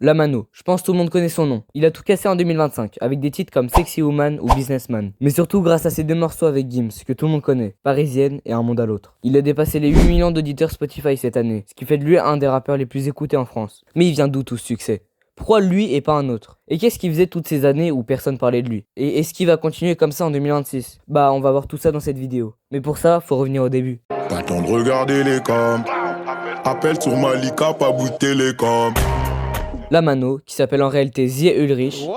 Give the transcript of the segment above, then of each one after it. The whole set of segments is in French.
La Mano, je pense tout le monde connaît son nom. Il a tout cassé en 2025, avec des titres comme Sexy Woman ou Businessman. Mais surtout grâce à ses 2 morceaux avec Gims, que tout le monde connaît, Parisienne et Un Monde à l'autre. Il a dépassé les 8 millions d'auditeurs Spotify cette année, ce qui fait de lui un des rappeurs les plus écoutés en France. Mais il vient d'où tout ce succès? Pourquoi lui et pas un autre? Et qu'est-ce qu'il faisait toutes ces années où personne parlait de lui? Et est-ce qu'il va continuer comme ça en 2026? Bah on va voir tout ça dans cette vidéo. Mais pour ça, faut revenir au début. Pas le temps de regarder les coms. Appelle sur Malika, pas bout de télécom. La Mano, qui s'appelle en réalité Zie Ulrich,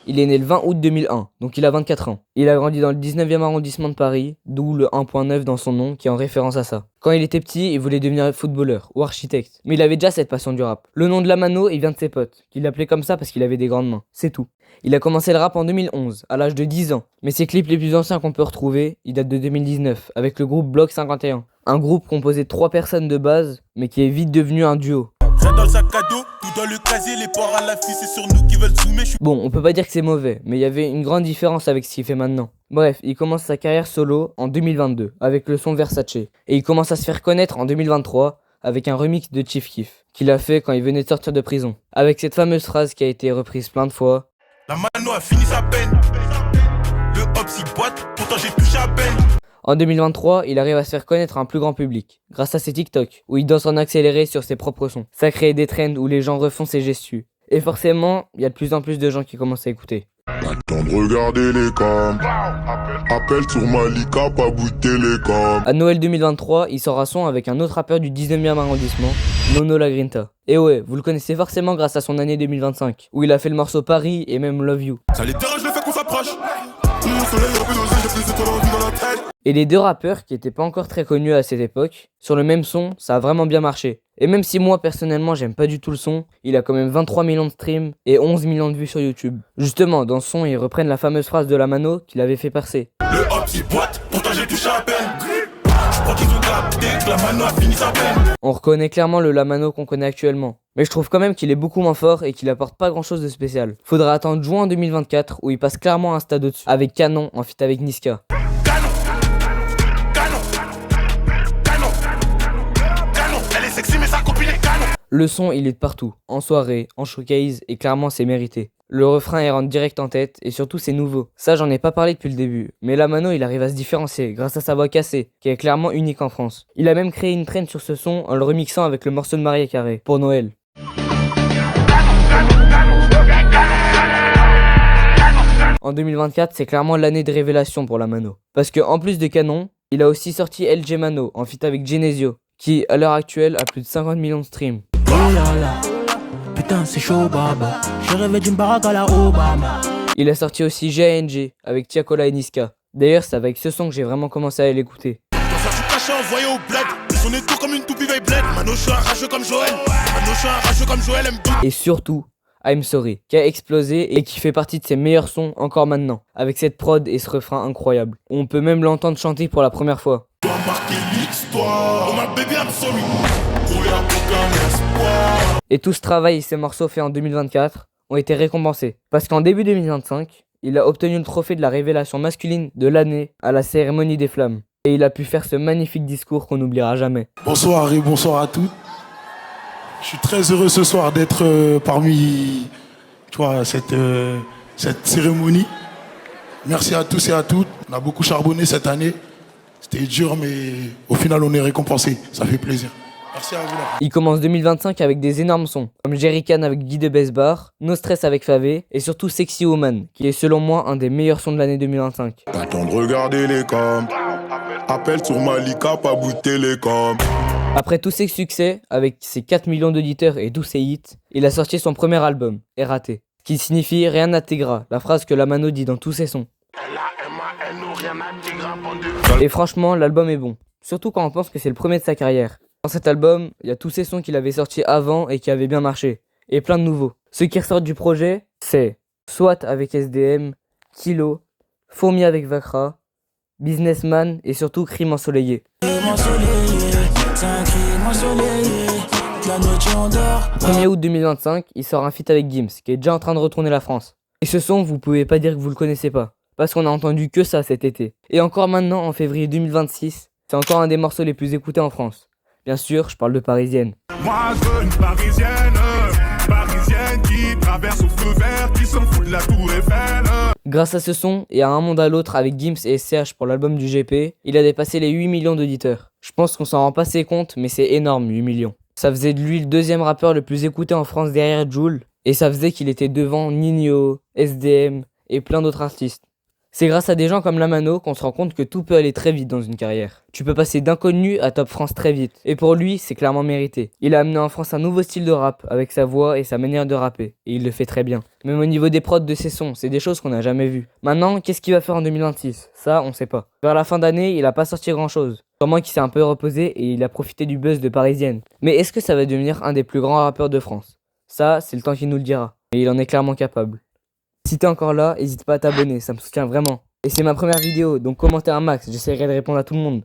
il est né le 20 août 2001, donc il a 24 ans. Il a grandi dans le 19e arrondissement de Paris, d'où le 1.9 dans son nom qui est en référence à ça. Quand il était petit, il voulait devenir footballeur ou architecte, mais il avait déjà cette passion du rap. Le nom de la Mano, il vient de ses potes, qui l'appelaient comme ça parce qu'il avait des grandes mains, c'est tout. Il a commencé le rap en 2011, à l'âge de 10 ans, mais ses clips les plus anciens qu'on peut retrouver, ils datent de 2019, avec le groupe Bloc 51. Un groupe composé de 3 personnes de base, mais qui est vite devenu un duo. Dans le sac à dos, tout dans le casier, les ports à la fille, c'est sur nous qui veulent zoomer. Bon, on peut pas dire que c'est mauvais, mais il y avait une grande différence avec ce qu'il fait maintenant. Bref, il commence sa carrière solo en 2022, avec le son Versace. Et il commence à se faire connaître en 2023, avec un remix de Chief Keef, qu'il a fait quand il venait de sortir de prison. Avec cette fameuse phrase qui a été reprise plein de fois. La Mano a fini sa peine. Le hop s'y boite, pourtant j'ai touché à peine. En 2023, il arrive à se faire connaître à un plus grand public, grâce à ses TikTok, où il danse en accéléré sur ses propres sons. Ça crée des trends où les gens refont ses gestus. Et forcément, il y a de plus en plus de gens qui commencent à écouter. Pas le temps de regarder les coms. Appelle sur Malika, pas bout de télécom. À Noël 2023, il sort un son avec un autre rappeur du 19e arrondissement, Nono La Grinta. Et ouais, vous le connaissez forcément grâce à son année 2025, où il a fait le morceau Paris et même Love You. Ça les dérange le fait qu'on s'approche. Mon soleil un peu dosé, j'ai plus de ton envie dans la tête. Et les deux rappeurs, qui étaient pas encore très connus à cette époque, sur le même son, ça a vraiment bien marché. Et même si moi personnellement j'aime pas du tout le son, il a quand même 23 millions de streams et 11 millions de vues sur YouTube. Justement, dans ce son, ils reprennent la fameuse phrase de la Mano qui l'avait fait percer. Le hop s'y boite, pourtant j'ai touché à peine. Je crois qu'ils ont capté que la Mano a fini sa peine. On reconnaît clairement le Lamano qu'on connaît actuellement. Mais je trouve quand même qu'il est beaucoup moins fort et qu'il apporte pas grand chose de spécial. Faudra attendre juin 2024 où il passe clairement un stade au-dessus, avec Canon en feat avec Niska. Le son, il est de partout, en soirée, en showcase, et clairement c'est mérité. Le refrain, il rentre direct en tête, et surtout c'est nouveau. Ça, j'en ai pas parlé depuis le début, mais la Mano, il arrive à se différencier grâce à sa voix cassée, qui est clairement unique en France. Il a même créé une trend sur ce son en le remixant avec le morceau de Mariah Carey, pour Noël. En 2024, c'est clairement l'année de révélation pour la Mano. Parce que en plus de Canon, il a aussi sorti LG Mano, en feat avec Genesio, qui à l'heure actuelle a plus de 50 millions de streams. Oh là là, putain c'est chaud baba, je rêvais d'une baraque à la Obama. Il a sorti aussi GANG avec Tiakola et Niska. D'ailleurs c'est avec ce son que j'ai vraiment commencé à l'écouter. Pour faire du cachet envoyé au bled, on est tout comme une toupie veille bled. Mano je suis un rageux comme Joël, Mano je suis un rageux comme Joël M2. Et surtout, I'm Sorry, qui a explosé et qui fait partie de ses meilleurs sons encore maintenant, avec cette prod et ce refrain incroyable. On peut même l'entendre chanter pour la première fois. Dois marquer l'histoire, oh ma baby I'm sorry. Oh y'a aucun espoir. Et tout ce travail et ces morceaux faits en 2024 ont été récompensés. Parce qu'en début 2025, il a obtenu le trophée de la révélation masculine de l'année à la cérémonie des flammes. Et il a pu faire ce magnifique discours qu'on n'oubliera jamais. Bonsoir et bonsoir à tous. Je suis très heureux ce soir d'être parmi cette cérémonie. Merci à tous et à toutes. On a beaucoup charbonné cette année. C'était dur, mais au final, on est récompensé. Ça fait plaisir. Merci à vous. Là. Il commence 2025 avec des énormes sons, comme Jerrycan avec Guy de Besbar, No Stress avec Favé, et surtout Sexy Woman, qui est selon moi un des meilleurs sons de l'année 2025. Pas le temps de regarder les coms. Appelle sur Malika, pas bout de télécom. Après tous ses succès, avec ses 4 millions d'auditeurs et tous ses hits, il a sorti son premier album, Erraté, qui signifie Rien n'intégra, la phrase que la Mano dit dans tous ses sons. Et franchement, l'album est bon, surtout quand on pense que c'est le premier de sa carrière. Dans cet album, il y a tous ces sons qu'il avait sortis avant et qui avaient bien marché, et plein de nouveaux. Ceux qui ressortent du projet, c'est SWAT avec SDM, Kilo, Fourmi avec Vakra, Businessman et surtout Crime ensoleillé. 1er août 2025, il sort un feat avec Gims, qui est déjà en train de retourner la France. Et ce son, vous pouvez pas dire que vous le connaissez pas, parce qu'on a entendu que ça cet été. Et encore maintenant, en février 2026, c'est encore un des morceaux les plus écoutés en France. Bien sûr, je parle de Parisienne. Moi je veux une parisienne, parisienne qui traverse au feu vert, qui s'en fout de la tour Eiffel. Grâce à ce son, et à un monde à l'autre avec Gims et SCH pour l'album du GP, il a dépassé les 8 millions d'auditeurs. Je pense qu'on s'en rend pas assez compte, mais c'est énorme, 8 millions. Ça faisait de lui le deuxième rappeur le plus écouté en France derrière Jul, et ça faisait qu'il était devant Ninho, SDM et plein d'autres artistes. C'est grâce à des gens comme Lamano qu'on se rend compte que tout peut aller très vite dans une carrière. Tu peux passer d'inconnu à Top France très vite. Et pour lui, c'est clairement mérité. Il a amené en France un nouveau style de rap, avec sa voix et sa manière de rapper. Et il le fait très bien. Même au niveau des prods de ses sons, c'est des choses qu'on n'a jamais vues. Maintenant, qu'est-ce qu'il va faire en 2026 ? Ça, on sait pas. Vers la fin d'année, il a pas sorti grand chose. Sûrement qu'il s'est un peu reposé et il a profité du buzz de Parisienne. Mais est-ce que ça va devenir un des plus grands rappeurs de France ? Ça, c'est le temps qui nous le dira. Et il en est clairement capable. Si t'es encore là, n'hésite pas à t'abonner, ça me soutient vraiment. Et c'est ma première vidéo, donc commentez un max, j'essaierai de répondre à tout le monde.